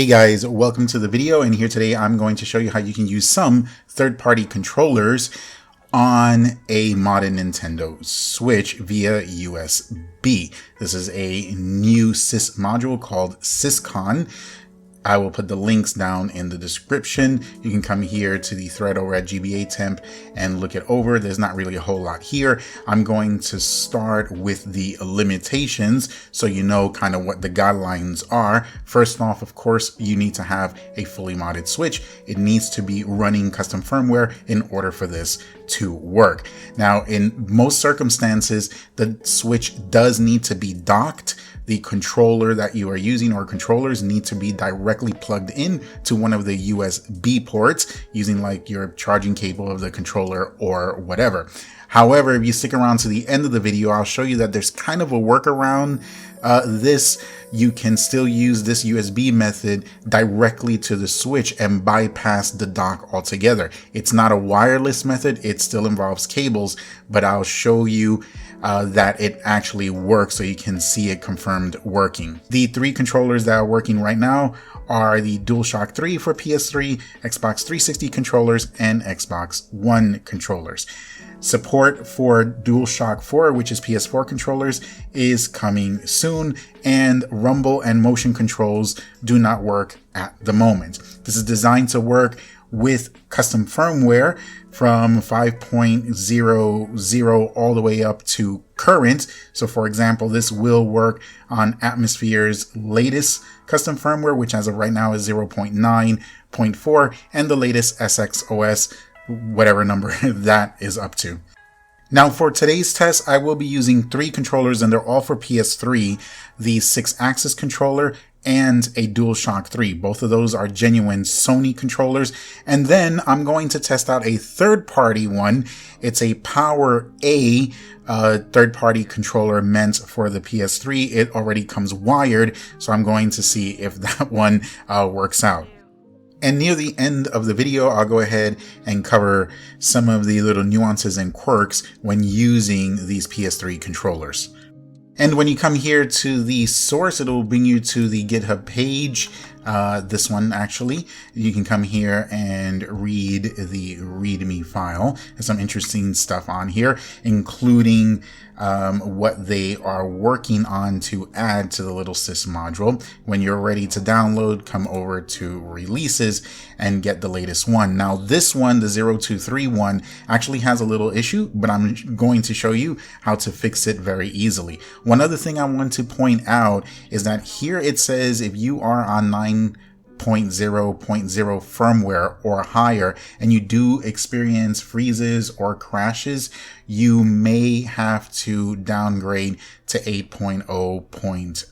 Hey guys, welcome to the video, and here today I'm going to show you how you can use some third-party controllers on a modern Nintendo Switch via USB. This is a new sys module called sys-con. I will put the links down in the description. You can come here to the thread over at GBA Temp and look it over. There's not really a whole lot here. I'm going to start with the limitations so you know kind of what the guidelines are. First off, of course, you need to have a fully modded Switch. It needs to be running custom firmware in order for this to work. Now, in most circumstances, the Switch does need to be docked. The controller that you are using or controllers need to be directly plugged in to one of the USB ports using like your charging cable of the controller or whatever. However, if you stick around to the end of the video, I'll show you that there's kind of a workaround. You can still use this USB method directly to the Switch and bypass the dock altogether. It's not a wireless method. It still involves cables, but I'll show you that it actually works so you can see it confirmed working. The three controllers that are working right now are the DualShock 3 for PS3, Xbox 360 controllers, and Xbox One controllers. Support for DualShock 4, which is PS4 controllers, is coming soon, and rumble and motion controls do not work at the moment. This is designed to work with custom firmware from 5.00 all the way up to current. So for example, this will work on Atmosphere's latest custom firmware, which as of right now is 0.9.4, and the latest SXOS, whatever number that is up to. Now for today's test, I will be using three controllers, and they're all for PS3, the 6-axis controller and a DualShock 3. Both of those are genuine Sony controllers. And then I'm going to test out a third-party one. It's a Power A third-party controller meant for the PS3. It already comes wired, so I'm going to see if that one works out. And near the end of the video, I'll go ahead and cover some of the little nuances and quirks when using these PS3 controllers. And when you come here to the source, it'll bring you to the GitHub page. This one actually, you can come here and read the README file. There's some interesting stuff on here, including what they are working on to add to the little sys module. When you're ready to download, come over to releases and get the latest one. Now this one, the 0231, actually has a little issue, but I'm going to show you how to fix it very easily. One other thing I want to point out is that here it says if you are on 9.0.0 firmware or higher and you do experience freezes or crashes, you may have to downgrade to 8.0.0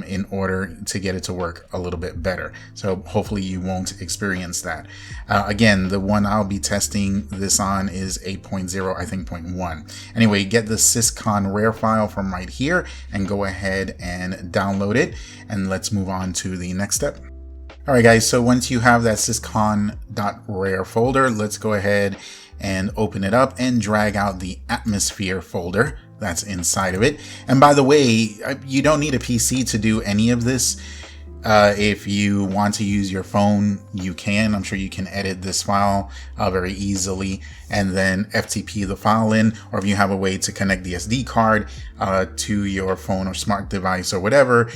in order to get it to work a little bit better. So hopefully you won't experience that. Again, the one I'll be testing this on is 8.0, I think 0.1. Anyway, get the sys-con rare file from right here and go ahead and download it. And let's move on to the next step. All right, guys, so once you have that syscon.rare folder, let's go ahead and open it up and drag out the Atmosphere folder that's inside of it. And by the way, you don't need a PC to do any of this. If you want to use your phone, you can. I'm sure you can edit this file very easily and then FTP the file in, or if you have a way to connect the SD card to your phone or smart device or whatever,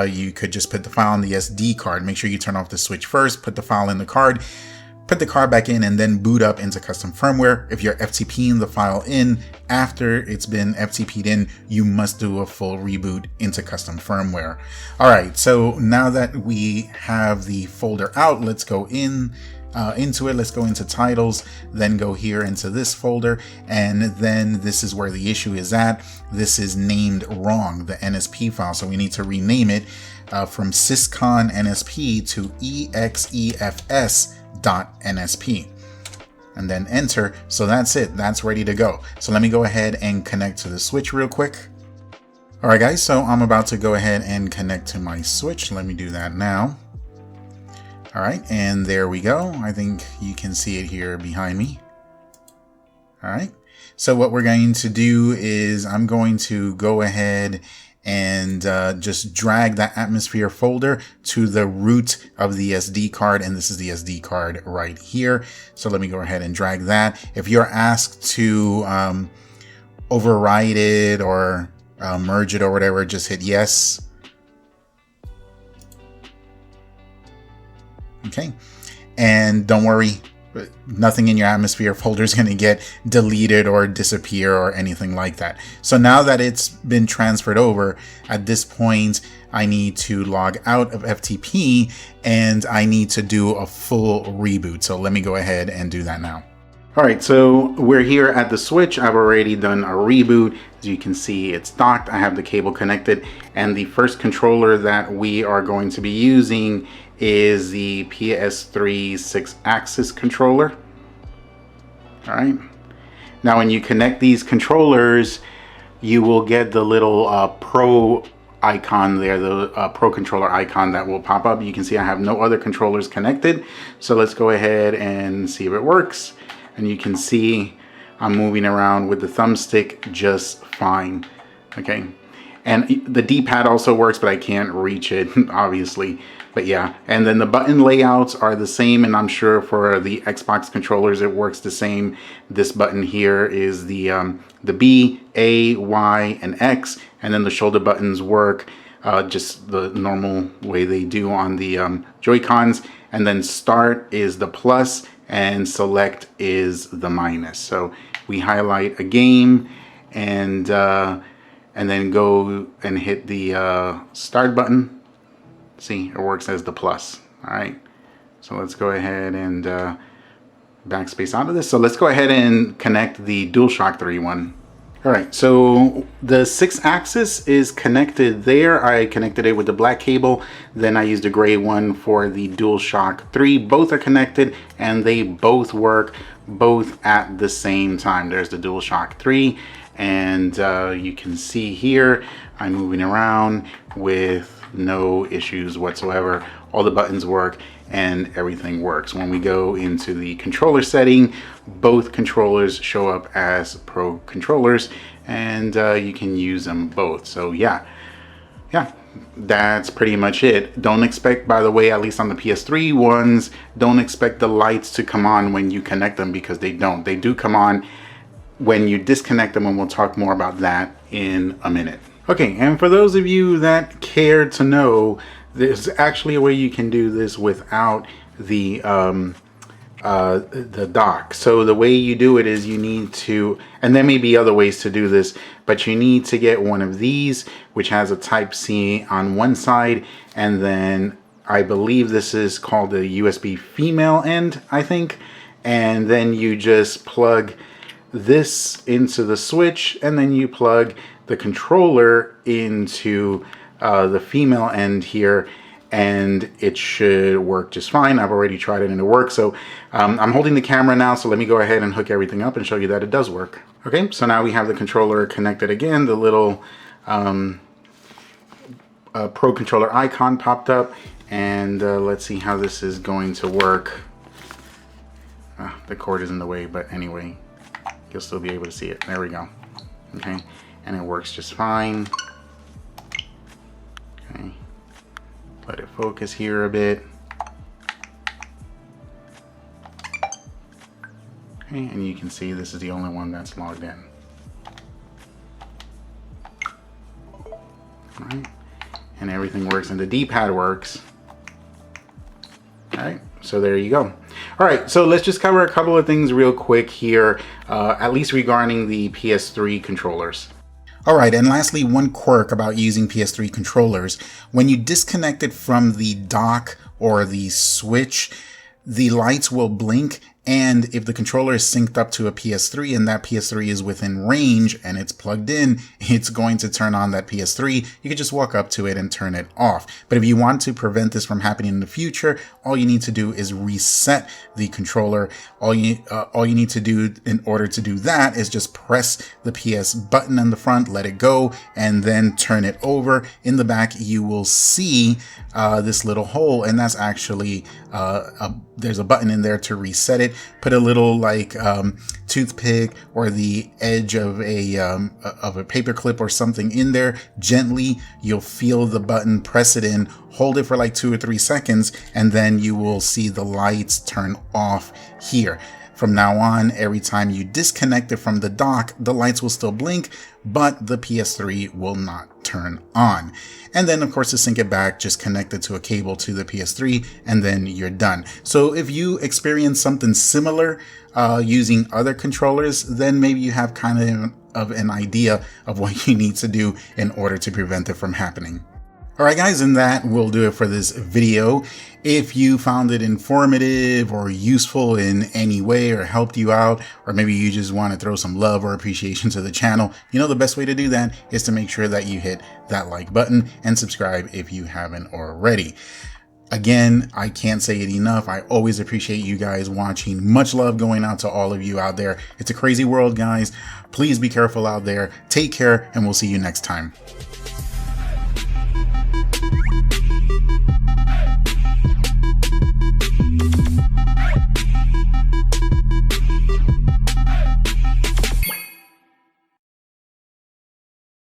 you could just put the file on the SD card. Make sure you turn off the Switch first, put the file in the card, put the card back in, and then boot up into custom firmware. If you're FTPing the file in after it's been FTP'd in, you must do a full reboot into custom firmware. All right, so now that we have the folder out, let's go into it. Let's go into titles, then go here into this folder, and then this is where the issue is at. This is named wrong, the NSP file, so we need to rename it from syscon NSP to exefs.nsp, and then enter. So that's it, that's ready to go. So let me go ahead and connect to the Switch real quick. All right, guys, so I'm about to go ahead and connect to my Switch. Let me do that now. All right, and there we go. I think you can see it here behind me. All right, so what we're going to do is I'm going to go ahead and just drag that atmosphere folder to the root of the SD card. And this is the SD card right here. So let me go ahead and drag that. If you're asked to overwrite it or merge it or whatever, just hit yes. Okay, and don't worry, nothing in your atmosphere folder is going to get deleted or disappear or anything like that. So now that it's been transferred over, at this point, I need to log out of FTP and I need to do a full reboot. So let me go ahead and do that now. All right, so we're here at the switch. I've already done a reboot. As you can see, it's docked. I have the cable connected, and the first controller that we are going to be using is the PS3 6-axis controller. All right. Now, when you connect these controllers, you will get the little Pro icon there, the Pro controller icon that will pop up. You can see I have no other controllers connected. So let's go ahead and see if it works. And you can see I'm moving around with the thumbstick just fine. Okay. And the D-pad also works, but I can't reach it, obviously. But yeah, and then the button layouts are the same, and I'm sure for the Xbox controllers it works the same. This button here is the B, A, Y, and X, and then the shoulder buttons work just the normal way they do on the Joy-Cons. And then start is the plus, and select is the minus. So we highlight a game and then go and hit the start button. See, it works as the plus. All right, so let's go ahead and backspace out of this. So let's go ahead and connect the DualShock 3 one. All right, so the 6-axis is connected there. I connected it with the black cable. Then I used a gray one for the DualShock 3. Both are connected and they both work both at the same time. There's the DualShock 3, and you can see here I'm moving around with no issues whatsoever. All the buttons work and everything works. When we go into the controller setting, both controllers show up as Pro controllers, and you can use them both. So yeah, that's pretty much it. Don't expect, by the way, at least on the PS3 ones, don't expect the lights to come on when you connect them, because they don't. They do come on when you disconnect them, and we'll talk more about that in a minute. Okay, and for those of you that care to know, there's actually a way you can do this without the dock. So the way you do it is you need to, and there may be other ways to do this, but you need to get one of these, which has a Type-C on one side, and then I believe this is called the USB female end, I think, and then you just plug this into the switch, and then you plug the controller into the female end here, and it should work just fine. I've already tried it and it works. So I'm holding the camera now, so let me go ahead and hook everything up and show you that it does work. Okay, so now we have the controller connected again. The little Pro controller icon popped up, and let's see how this is going to work. The cord is in the way, but anyway, you'll still be able to see it. There we go. Okay, and it works just fine. Okay, let it focus here a bit. Okay, and you can see this is the only one that's logged in. All right, and everything works, and the D-pad works. All right, so there you go. All right, so let's just cover a couple of things real quick here, at least regarding the PS3 controllers. All right, and lastly, one quirk about using PS3 controllers. When you disconnect it from the dock or the switch, the lights will blink, and if the controller is synced up to a PS3 and that PS3 is within range and it's plugged in, it's going to turn on that PS3. You can just walk up to it and turn it off. But if you want to prevent this from happening in the future, all you need to do is reset the controller. All you need to do in order to do that is just press the PS button on the front, let it go, and then turn it over. In the back, you will see this little hole, and that's actually a there's a button in there to reset it. Put a little like toothpick or the edge of a paper clip or something in there. Gently, you'll feel the button, press it in, hold it for like 2 or 3 seconds, and then you will see the lights turn off here. From now on, every time you disconnect it from the dock, the lights will still blink, but the PS3 will not turn on. And then, of course, to sync it back, just connect it to a cable to the PS3, and then you're done. So if you experience something similar using other controllers, then maybe you have kind of an idea of what you need to do in order to prevent it from happening. Alright guys, and that will do it for this video. If you found it informative or useful in any way or helped you out, or maybe you just want to throw some love or appreciation to the channel, you know the best way to do that is to make sure that you hit that like button and subscribe if you haven't already. Again, I can't say it enough. I always appreciate you guys watching. Much love going out to all of you out there. It's a crazy world, guys. Please be careful out there. Take care, and we'll see you next time.